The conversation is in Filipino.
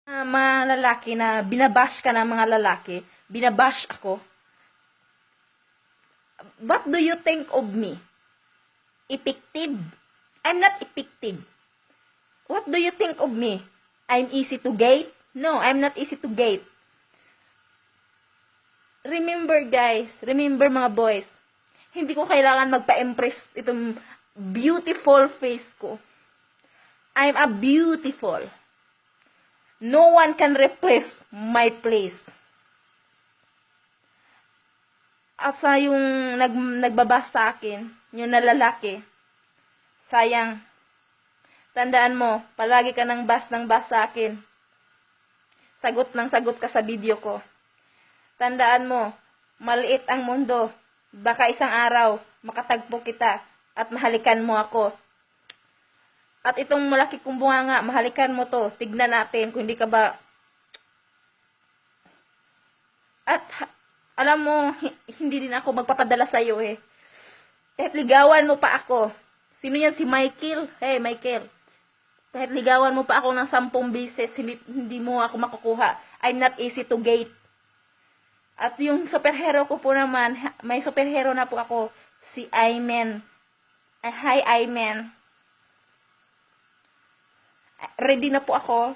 Mga lalaki na binabash ka ng mga lalaki, binabash ako. What do you think of me? Effective? I'm not effective. What do you think of me? I'm easy to gate? No, I'm not easy to gate. Remember guys, remember mga boys, hindi ko kailangan magpa-impress itong beautiful face ko. I'm a beautiful. No one can replace my place. At sa yung nagbabas sa akin, yung nalalaki, sayang, tandaan mo, palagi ka ng bas sa akin. Sagot ng sagot ka sa video ko. Tandaan mo, maliit ang mundo. Baka isang araw, makatagpo kita at mahalikan mo ako. At itong malaki kong bunganga, mahalikan mo to. Tignan natin kung hindi ka ba... At alam mo, hindi din ako magpapadala sa iyo eh. Kahit ligawan mo pa ako. Sino yan? Si Michael? Hey, Michael. Kahit ligawan mo pa ako ng 10 beses, hindi mo ako makukuha. I'm not easy to gate. At yung superhero ko po naman, may superhero na po ako. Si Iman. Hi, Iman. Ready na po ako.